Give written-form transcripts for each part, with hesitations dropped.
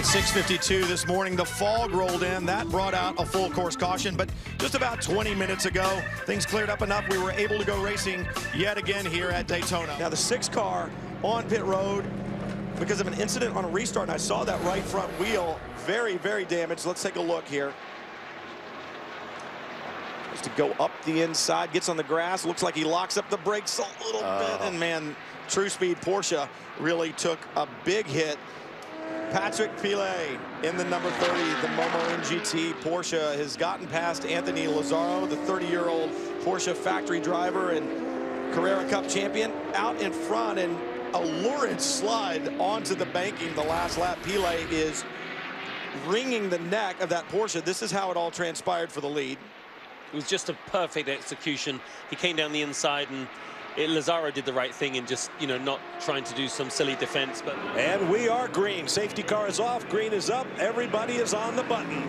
at 6:52 this morning, the fog rolled in. That brought out a full course caution, but just about 20 minutes ago, things cleared up enough. We were able to go racing yet again here at Daytona. Now the 6 car on pit road because of an incident on a restart, and I saw that right front wheel very, very damaged. Let's take a look here. Just to go up the inside, gets on the grass, looks like he locks up the brakes a little bit, and man, True Speed Porsche really took a big hit. Patrick Pilet in the number 30, the Momo GT Porsche has gotten past Anthony Lazzaro, the 30-year-old Porsche factory driver and Carrera Cup champion, out in front, and a lurid slide onto the banking the last lap. Pilet is wringing the neck of that Porsche. This is how it all transpired for the lead. It was just a perfect execution. He came down the inside, and Lazzaro did the right thing in just, you know, not trying to do some silly defense. But and we are green. Safety car is off. Green is up. Everybody is on the button.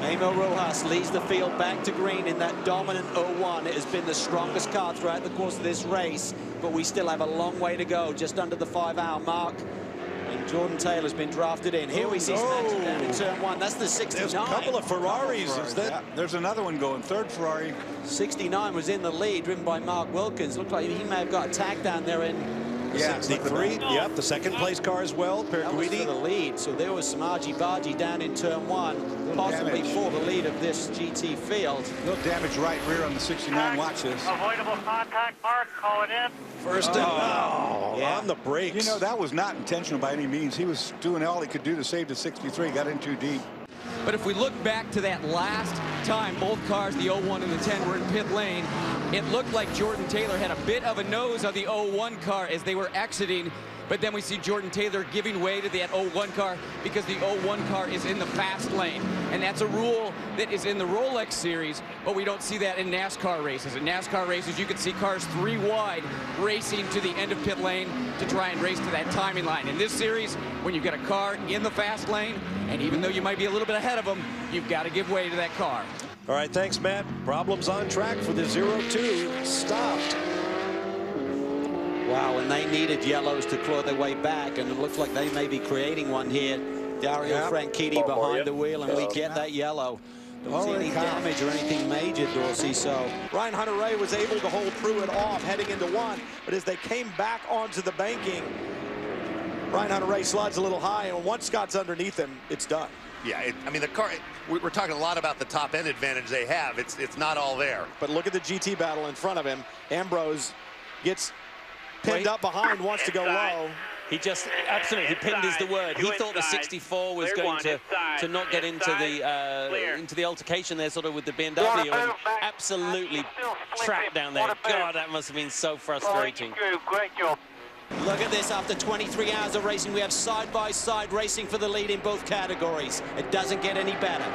Emil Rojas leads the field back to green in that dominant 01. It has been the strongest car throughout the course of this race, but we still have a long way to go, just under the 5-hour mark. And Jordan Taylor's been drafted in. Here we see some action down in turn 1. That's the 69. There's a couple of Ferraris. Is that? Yeah, there's another one going, third Ferrari. 69 was in the lead, driven by Mark Wilkins. Looked like he may have got a tag down there in 63. Yep, the second place car as well. That was for the lead. So there was some argy-bargy down in turn 1, possibly for the lead of this GT field. Little damage right rear on the 69. Watch this. Avoidable contact, Mark. Call it in. First on the brakes. You know, that was not intentional by any means. He was doing all he could do to save the 63. Got in too deep. But if we look back to that last time both cars, the 01 and the 10, were in pit lane, it looked like Jordan Taylor had a bit of a nose on the 01 car as they were exiting. But then we see Jordan Taylor giving way to that 01 car because the 01 car is in the fast lane. And that's a rule that is in the Rolex series, but we don't see that in NASCAR races. In NASCAR races, you can see cars 3 wide racing to the end of pit lane to try and race to that timing line. In this series, when you've got a car in the fast lane, and even though you might be a little bit ahead of them, you've got to give way to that car. All right, thanks, Matt. Problems on track for the 02. Stopped. Wow, and they needed yellows to claw their way back, and it looks like they may be creating one here. Dario Franchitti behind the wheel, and we get that yellow. Don't see any damage or anything major, Dorsey, so. Ryan Hunter-Reay was able to hold Pruitt off heading into 1, but as they came back onto the banking, Ryan Hunter-Reay slides a little high, and once Scott's underneath him, it's done. Yeah, I mean, the car, we're talking a lot about the top end advantage they have. It's not all there. But look at the GT battle in front of him. Ambrose gets pinned up behind, wants to go low. he just absolutely pinned is the word. He thought the 64 was going to not get into the altercation there, sort of with the BMW, and absolutely trapped down there. God, that must have been so frustrating. Great job. Look at this, after 23 hours of racing, we have side-by-side racing for the lead in both categories. It doesn't get any better.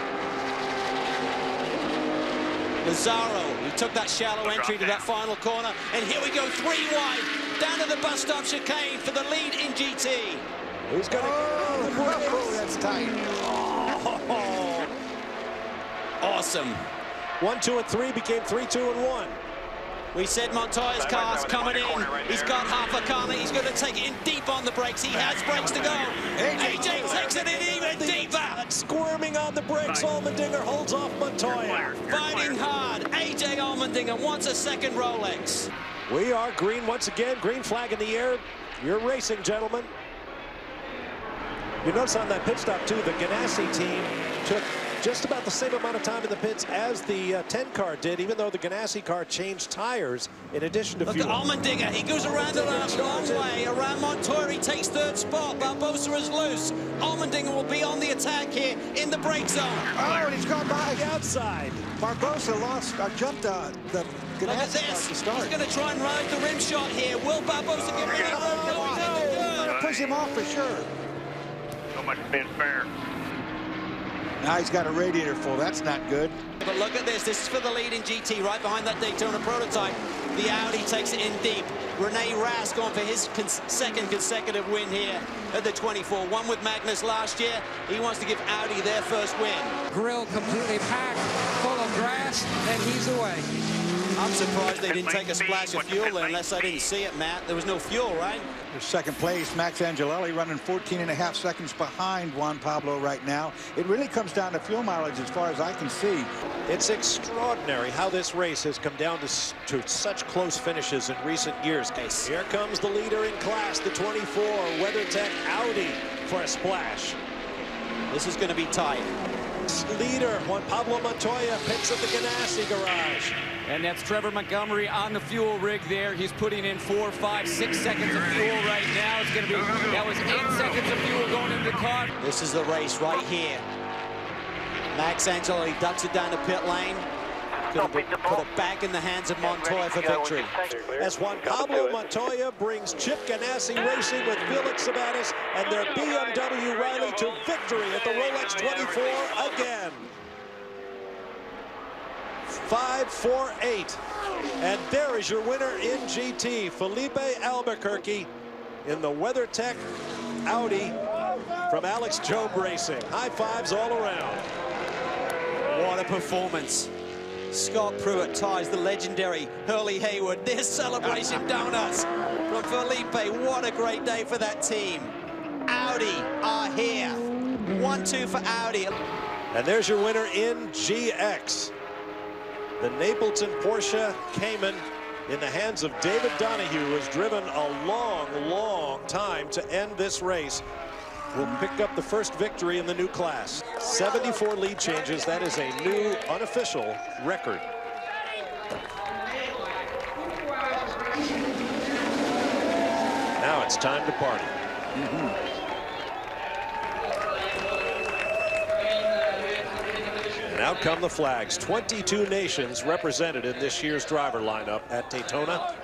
Lazzaro, who took that shallow entry to that final corner, and here we go, 3 wide, down to the bus stop chicane for the lead in GT. Who's gonna Oh, that's tight. Oh, awesome. 1, 2, and 3 became 3, 2, and 1. We said Montoya's car's coming in. He's got half a car. He's going to take it in deep on the brakes. He has brakes to go. AJ takes it in even deeper. Squirming on the brakes. Allmendinger holds off Montoya. Fighting hard. AJ Allmendinger wants a second Rolex. We are green once again. Green flag in the air. You're racing, gentlemen. You notice on that pit stop, too, the Ganassi team took just about the same amount of time in the pits as the 10 car did, even though the Ganassi car changed tires in addition to fuel. Look at Allmendinger. He goes around the long way. Around Montoya, he takes 3rd spot. Barbosa is loose. Allmendinger will be on the attack here in the brake zone. Oh, and he's gone by the outside. Barbosa jumped the Look at this. He's going to try and ride the rim shot here. Will Barbosa get rid of it? No, gonna push him off for sure. So much being fair. Now he's got a radiator full. That's not good. But look at this. This is for the lead in GT, right behind that Daytona prototype. The Audi takes it in deep. Rene Rast going for his second consecutive win here at the 24. Won with Magnus last year. He wants to give Audi their first win. Grill completely packed, full of grass, and he's away. I'm surprised they didn't take a splash of fuel there, unless I didn't see it, Matt. There was no fuel, right? For second place, Max Angelelli running 14.5 seconds behind Juan Pablo right now. It really comes down to fuel mileage as far as I can see. It's extraordinary how this race has come down to such close finishes in recent years. Here comes the leader in class, the 24 WeatherTech Audi, for a splash. This is going to be tight. Leader Juan Pablo Montoya pits at the Ganassi garage. And that's Trevor Montgomery on the fuel rig there. He's putting in 4, 5, 6 seconds of fuel right now. It's going to be, that was 8 seconds of fuel going into the car. This is the race right here. Max Angelelli ducks it down the pit lane. Going to put it back in the hands of Montoya for victory. As Juan Pablo Montoya brings Chip Ganassi Racing with Felix Sabates and their BMW Riley to victory at the Rolex 24 again. 5-4-8. And there is your winner in GT, Felipe Albuquerque, in the WeatherTech Audi from Alex Job Racing. High fives all around. What a performance. Scott Pruitt ties the legendary Hurley Haywood. There's celebration donuts from Felipe. What a great day for that team. Audi are here. 1-2 for Audi. And there's your winner in GX. The Napleton Porsche Cayman in the hands of David Donahue has driven a long, long time to end this race. Will pick up the first victory in the new class. 74 lead changes. That is a new unofficial record. Now it's time to party. And out come the flags. 22 nations represented in this year's driver lineup at Daytona.